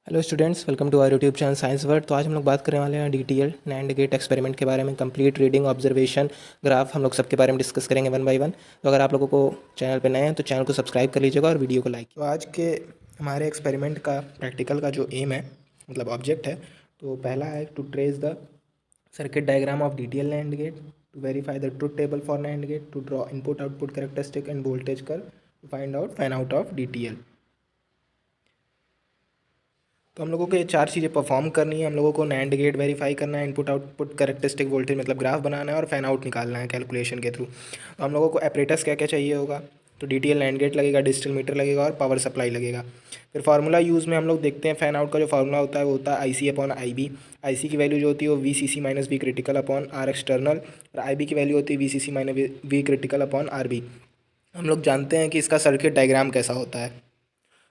Hello students, welcome to our YouTube channel science word. तो आज हम लोग बात करने वाले हैं डीटीएल नैंड गेट एक्सपेरिमेंट के बारे में। कंप्लीट रीडिंग, ऑब्जर्वेशन, ग्राफ, हम लोग सबके बारे में डिस्कस करेंगे वन बाय वन। तो अगर आप लोगों को चैनल पे नए हैं तो चैनल को सब्सक्राइब कर लीजिएगा और वीडियो को लाइक। तो आज के हमारे एक्सपेरिमेंट का प्रैक्टिकल का जो एम है, मतलब ऑब्जेक्ट है, तो पहला है to trace the circuit diagram of DTL NAND gate, to verify the truth table for NAND gate, to draw input output characteristic and voltage curve, to find out fan out of DTL. तो हम लोगों को ये चार चीज़ें perform करनी है। हम लोगों को नैंड गेट वेरीफाई करना है, इनपुट आउटपुट कैरेक्टरिस्टिक वोल्टेज मतलब ग्राफ बनाना है, और फैन आउट निकालना है कैलकुलेशन के थ्रू। तो हम लोगों को एपरेटस क्या क्या चाहिए होगा, तो डीटीएल नैंड गेट लगेगा, डिजिटल मीटर लगेगा और पावर सप्लाई लगेगा। फिर फार्मूला यूज़ में हम लोग देखते हैं, फैन आउट का जो फार्मूला होता है वो होता है आई सी अपॉन आई बी। आई सी की वैल्यू जो होती है वो V C C minus V critical upon R external, और आई बी की वैल्यू होती है V C C minus V critical upon R B. हम लोग जानते हैं कि इसका सर्किट डायग्राम कैसा होता है।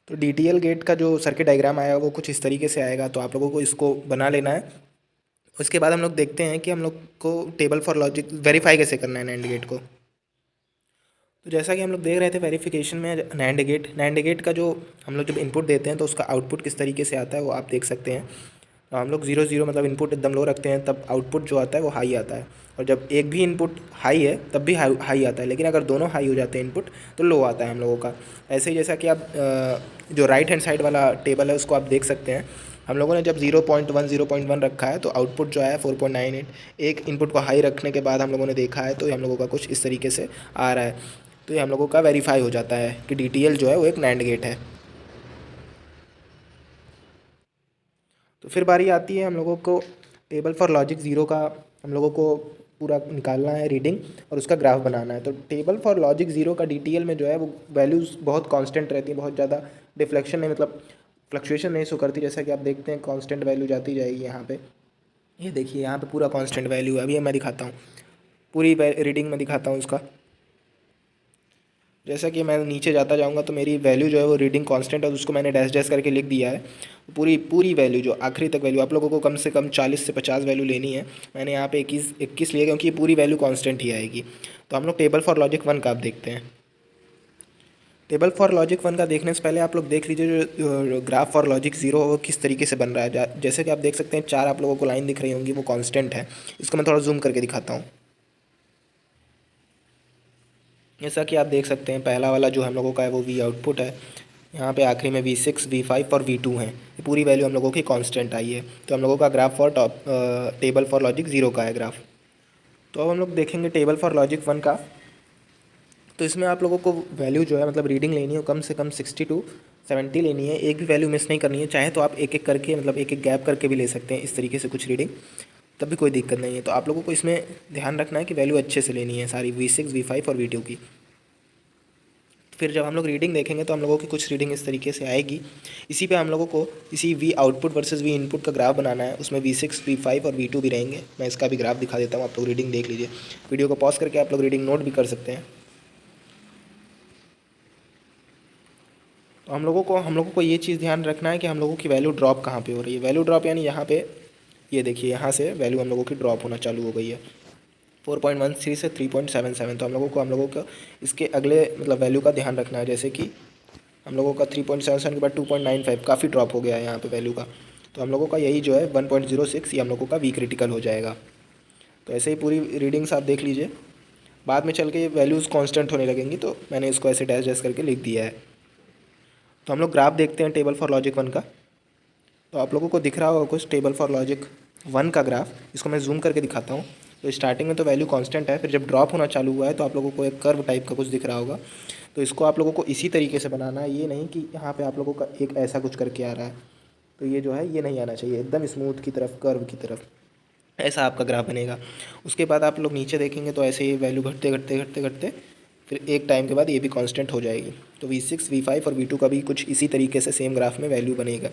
तो डीटीएल गेट का जो सर्किट डायग्राम आएगा वो कुछ इस तरीके से आएगा, तो आप लोगों को इसको बना लेना है। उसके बाद हम लोग देखते हैं कि हम लोग को टेबल फॉर लॉजिक वेरीफाई कैसे करना है नैंड गेट को। तो जैसा कि हम लोग देख रहे थे वेरिफिकेशन में, नैंड गेट का जो हम लोग जब इनपुट देते हैं तो उसका आउटपुट किस तरीके से आता है वो आप देख सकते हैं। तो हम लोग 0 0 मतलब इनपुट एकदम लो रखते हैं, तब आउटपुट जो आता है वो हाई आता है। और जब एक भी इनपुट हाई है तब भी हाई आता है, लेकिन अगर दोनों हाई हो जाते हैं इनपुट तो लो आता है हम लोगों का। ऐसे ही जैसा कि आप जो राइट हैंड साइड वाला टेबल है उसको आप देख सकते हैं। हम लोगों ने जब 0.1 रखा है तो आउटपुट जो आया 4.98। एक इनपुट को हाई रखने के बाद हम लोगों ने देखा है तो ये हम लोगों का कुछ इस तरीके से आ रहा है। तो ये हम लोगों का वेरीफाई हो जाता है कि डीटीएल जो है वो एक नैंड गेट है। तो फिर बारी आती है हम लोगों को टेबल फॉर लॉजिक ज़ीरो का। हम लोगों को पूरा निकालना है रीडिंग और उसका ग्राफ बनाना है। तो टेबल फॉर लॉजिक ज़ीरो का डीटीएल में जो है वो वैल्यूज़ बहुत कांस्टेंट रहती हैं, बहुत ज़्यादा डिफ्लेक्शन नहीं, मतलब फ्लक्चुएशन नहीं शो करती। जैसा कि आप देखते हैं कांस्टेंट वैल्यू जाती जाएगी यहाँ पे। ये देखिए यहाँ पे पूरा कांस्टेंट वैल्यू है। अभी मैं दिखाता हूँ, पूरी रीडिंग में दिखाता हूँ उसका। जैसा कि मैं नीचे जाता जाऊंगा तो मेरी वैल्यू जो है वो रीडिंग कांस्टेंट है, और उसको मैंने डैश डैश करके लिख दिया है। पूरी पूरी वैल्यू जो आखिरी तक वैल्यू आप लोगों को कम से कम 40 से 50 वैल्यू लेनी है। मैंने यहाँ पे 21 लिया क्योंकि ये पूरी वैल्यू कांस्टेंट ही आएगी। तो हम लोग टेबल फॉर लॉजिक वन का आप देखते हैं। टेबल फॉर लॉजिक वन का देखने से पहले आप लोग देख लीजिए जो ग्राफ फॉर लॉजिक ज़ीरो वो किस तरीके से बन रहा है। जैसे कि आप देख सकते हैं चार आप लोगों को लाइन दिख रही होंगी, वो कांस्टेंट है। इसको मैं थोड़ा जूम करके दिखाता हूँ। जैसा कि आप देख सकते हैं पहला वाला जो हम लोगों का है वो वी आउटपुट है। यहाँ पे आखिरी में V6, V5 और V2 हैं। ये पूरी वैल्यू हम लोगों की कांस्टेंट आई है। तो हम लोगों का graph for table for logic zero का है ग्राफ। तो अब हम लोग देखेंगे टेबल फॉर लॉजिक वन का। तो इसमें आप लोगों को वैल्यू जो है मतलब रीडिंग लेनी है कम से कम 60 to 70 लेनी है। एक भी वैल्यू मिस नहीं करनी है। चाहे तो आप एक एक करके मतलब एक एक गैप करके भी ले सकते हैं इस तरीके से कुछ रीडिंग, तब भी कोई दिक्कत नहीं है। तो आप लोगों को इसमें ध्यान रखना है कि वैल्यू अच्छे से लेनी है सारी V6, V5 और V2 की। फिर जब हम लोग रीडिंग देखेंगे तो हम लोगों की कुछ रीडिंग इस तरीके से आएगी। इसी पे हम लोगों को इसी we output versus we input का ग्राफ बनाना है। उसमें V6, V5 और V2 भी रहेंगे। मैं इसका भी ग्राफ दिखा देता हूँ, आप लोग रीडिंग देख लीजिए। वीडियो को पॉज करके आप लोग रीडिंग नोट भी कर सकते हैं। तो हम लोगों को ये चीज़ ध्यान रखना है कि हम लोगों की वैल्यू ड्रॉप कहाँ पे हो रही है। वैल्यू ड्रॉप यानी यहाँ पे ये देखिए, यहाँ से वैल्यू हम लोगों की ड्रॉप होना चालू हो गई है 4.13 से 3.77। तो हम लोगों को इसके अगले मतलब वैल्यू का ध्यान रखना है। जैसे कि हम लोगों का 3.77 के बाद 2.95 काफ़ी ड्रॉप हो गया है यहाँ पे वैल्यू का। तो हम लोगों का यही जो है 1.06 ये हम लोगों का वी क्रिटिकल हो जाएगा। तो ऐसे ही पूरी रीडिंग्स आप देख लीजिए। बाद में चल के ये वैल्यूज़ कांस्टेंट होने लगेंगी, तो मैंने इसको ऐसे डैश डैश करके लिख दिया है। तो हम लोग ग्राफ देखते हैं टेबल फॉर लॉजिक वन का। तो आप लोगों को दिख रहा होगा कुछ टेबल फॉर लॉजिक वन का ग्राफ। इसको मैं जूम करके दिखाता हूँ। तो स्टार्टिंग में तो वैल्यू कांस्टेंट है, फिर जब ड्रॉप होना चालू हुआ है तो आप लोगों को एक कर्व टाइप का कुछ दिख रहा होगा। तो इसको आप लोगों को इसी तरीके से बनाना है, ये नहीं कि यहाँ पे आप लोगों का एक ऐसा कुछ करके आ रहा है। तो ये जो है ये नहीं आना चाहिए, एकदम स्मूथ की तरफ, कर्व की तरफ, ऐसा आपका ग्राफ बनेगा। उसके बाद आप लोग नीचे देखेंगे तो ऐसे ही वैल्यू घटते घटते घटते घटते फिर एक टाइम के बाद ये भी कांस्टेंट हो जाएगी। तो V6, V5 और V2 का भी कुछ इसी तरीके से सेम ग्राफ में वैल्यू बनेगा।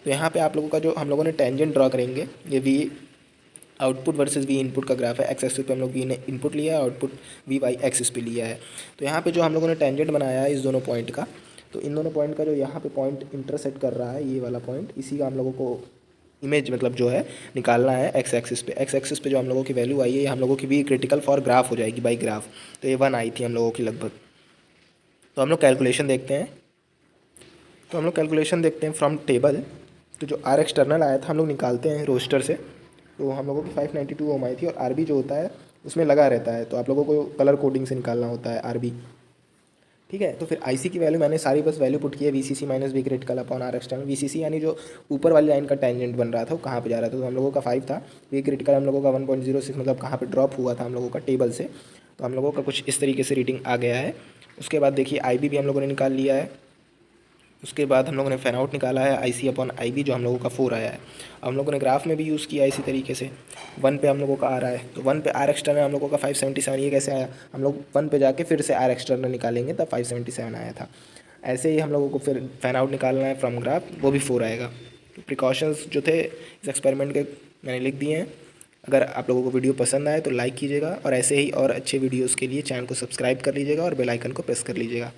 तो यहाँ पे आप लोगों का जो हम लोगों ने टेंजेंट ड्रॉ करेंगे, ये V output versus we input का ग्राफ है। एक्स एक्सिस पे हम लोग वी ने इनपुट लिया है, आउटपुट वी वाई एक्सिस पे लिया है। तो यहाँ पे जो हम लोगों ने टेंजेंट बनाया है इस दोनों पॉइंट का, तो इन दोनों पॉइंट का जो यहाँ पे पॉइंट इंटरसेक्ट कर रहा है, ये वाला पॉइंट, इसी का हम लोगों को इमेज मतलब जो है निकालना है एक्स एक्सिस पे। एक्स एक्सिस पे जो हम लोगों की वैल्यू आई है ये हम लोगों की वी क्रिटिकल फॉर ग्राफ हो जाएगी बाई ग्राफ। तो ये 1 आई थी हम लोगों की लगभग। तो हम लोग कैलकुलेशन देखते हैं। फ्रॉम टेबल तो जो आर एक्सटर्नल आया था हम लोग निकालते हैं रोस्टर से, तो हम लोगों की 592 ओम आई थी। और आर बी जो होता है उसमें लगा रहता है, तो आप लोगों को कलर कोडिंग से निकालना होता है आर बी। ठीक है, तो फिर आईसी की वैल्यू मैंने सारी बस वैल्यू पुट की है, VCC minus B critical upon R external. VCC यानी जो ऊपर वाली लाइन का टेंजेंट बन रहा था वो कहाँ पे जा रहा था, तो हम लोगों का 5 था। बी क्रिटिकल हम लोगों का 1.06 मतलब कहाँ पे ड्रॉप हुआ था हम लोगों का टेबल से, तो हम लोगों का कुछ इस तरीके से रीडिंग आ गया है। उसके बाद देखिए आई बी भी हम लोगों ने निकाल लिया है। उसके बाद हम लोगों ने फैन आउट निकाला है, आई सी अपॉन आई बी जो हम लोगों का 4 आया है। हम लोगों ने ग्राफ में भी यूज़ किया इसी तरीके से। 1 पे हम लोगों का आ रहा है, तो 1 पे आर एक्सटर्नल हम लोगों का 577, ये कैसे आया, हम लोग 1 पे जाके फिर से आर एक्सटर्नल निकालेंगे तब 577 आया था। ऐसे ही हम लोगों को फिर फैन आउट निकालना है फ्रॉम ग्राफ, वो भी 4 आएगा। तो प्रिकॉशंस जो थे इस एक्सपेरिमेंट के मैंने लिख दिए हैं। अगर आप लोगों को वीडियो पसंद आए तो लाइक कीजिएगा, और ऐसे ही और अच्छे वीडियोज़ के लिए चैनल को सब्सक्राइब कर लीजिएगा और बेल आइकन को प्रेस कर लीजिएगा।